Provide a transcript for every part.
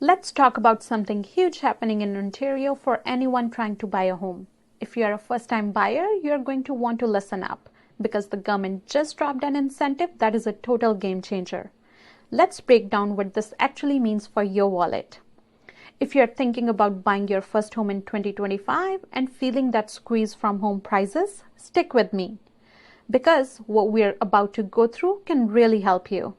Let's talk about something huge happening in Ontario for anyone trying to buy a home. If you are a first-time buyer, you're going to want to listen up because the government just dropped an incentive that is a total game changer. Let's break down what this actually means for your wallet. If you're thinking about buying your first home in 2025 and feeling that squeeze from home prices, stick with me because what we're about to go through can really help you.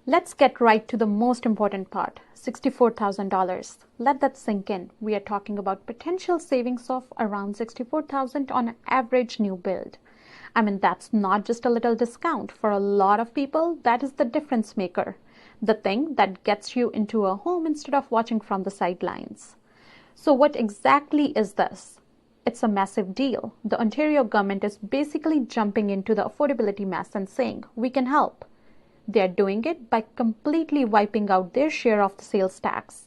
Let's get right to the most important part, $64,000. Let that sink in. We are talking about potential savings of around $64,000 on an average new build. I mean, that's not just a little discount. For a lot of people, that is the difference maker, the thing that gets you into a home instead of watching from the sidelines. So what exactly is this? It's a massive deal. The Ontario government is basically jumping into the affordability mess and saying, we can help. They are doing it by completely wiping out their share of the sales tax.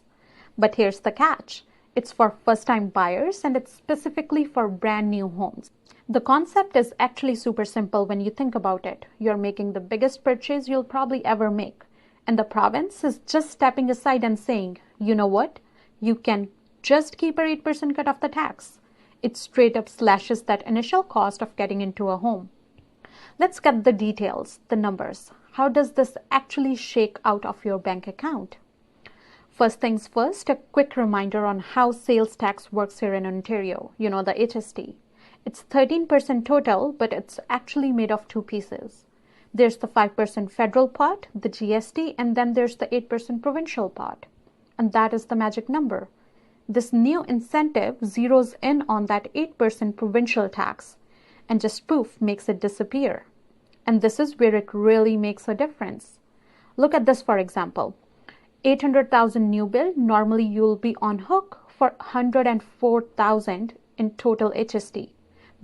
But here's the catch. It's for first-time buyers and it's specifically for brand new homes. The concept is actually super simple when you think about it. You're making the biggest purchase you'll probably ever make. And the province is just stepping aside and saying, you know what? You can just keep a 8% cut off the tax. It straight up slashes that initial cost of getting into a home. Let's get the details, the numbers. How does this actually shake out of your bank account? First things first, a quick reminder on how sales tax works here in Ontario. You know, the HST. It's 13% total, but it's actually made of two pieces. There's the 5% federal part, the GST, and then there's the 8% provincial part. And that is the magic number. This new incentive zeroes in on that 8% provincial tax and just poof makes it disappear. And this is where it really makes a difference. Look at this for example. 800,000 new build, normally you'll be on hook for 104,000 in total HST.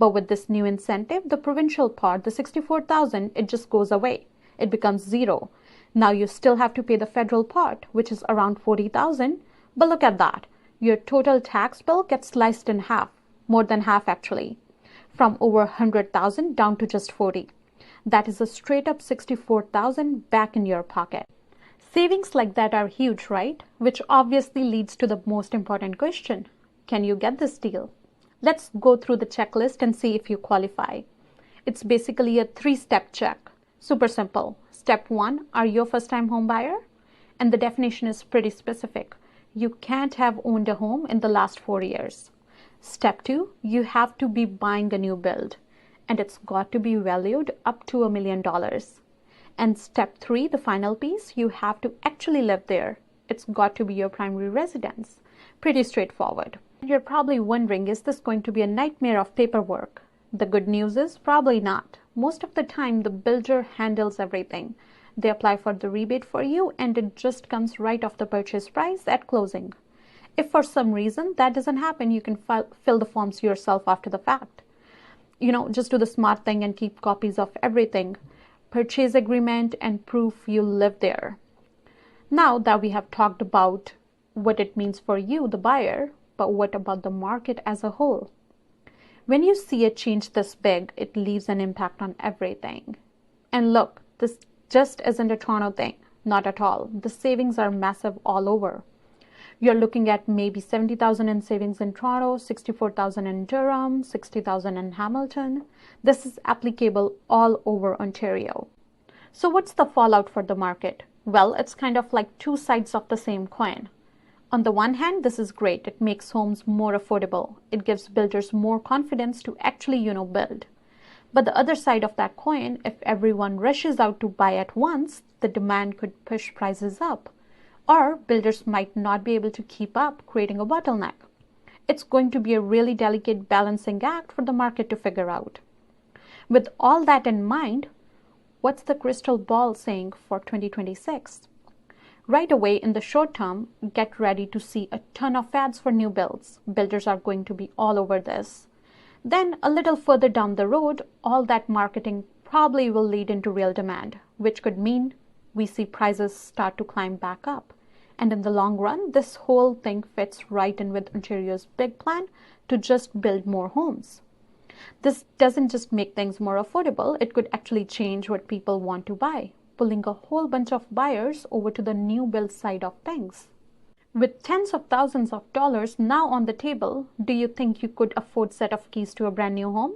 But with this new incentive, the provincial part, the 64,000, it just goes away. It becomes zero. Now you still have to pay the federal part, which is around 40,000. But look at that. Your total tax bill gets sliced in half, more than half actually, from over 100,000 down to just 40. That is a straight up 64,000 back in your pocket. Savings like that are huge, right? Which obviously leads to the most important question. Can you get this deal? Let's go through the checklist and see if you qualify. It's basically a 3-step check. Super simple. Step 1, are you a first-time home buyer? And the definition is pretty specific. You can't have owned a home in the last 4 years. Step 2, you have to be buying a new build. And it's got to be valued up to $1 million. And step 3, the final piece, you have to actually live there. It's got to be your primary residence. Pretty straightforward. You're probably wondering, is this going to be a nightmare of paperwork? The good news is probably not. Most of the time, the builder handles everything. They apply for the rebate for you and it just comes right off the purchase price at closing. If for some reason that doesn't happen, you can fill the forms yourself after the fact. You know, just do the smart thing and keep copies of everything. Purchase agreement and proof you live there. Now that we have talked about what it means for you, the buyer, but what about the market as a whole? When you see a change this big, it leaves an impact on everything. And look, this just isn't a Toronto thing. Not at all. The savings are massive all over. You're looking at maybe 70,000 in savings in Toronto, 64,000 in Durham, 60,000 in Hamilton. This is applicable all over Ontario. So what's the fallout for the market? Well, it's kind of like two sides of the same coin. On the one hand, this is great. It makes homes more affordable. It gives builders more confidence to actually, build. But the other side of that coin, if everyone rushes out to buy at once, the demand could push prices up. Or builders might not be able to keep up, creating a bottleneck. It's going to be a really delicate balancing act for the market to figure out. With all that in mind, what's the crystal ball saying for 2026? Right away, in the short term, get ready to see a ton of ads for new builds. Builders are going to be all over this. Then, a little further down the road, all that marketing probably will lead into real demand, which could mean we see prices start to climb back up. And in the long run, this whole thing fits right in with Ontario's big plan to just build more homes. This doesn't just make things more affordable, it could actually change what people want to buy, pulling a whole bunch of buyers over to the new build side of things. With tens of thousands of dollars now on the table, do you think you could afford a set of keys to a brand new home?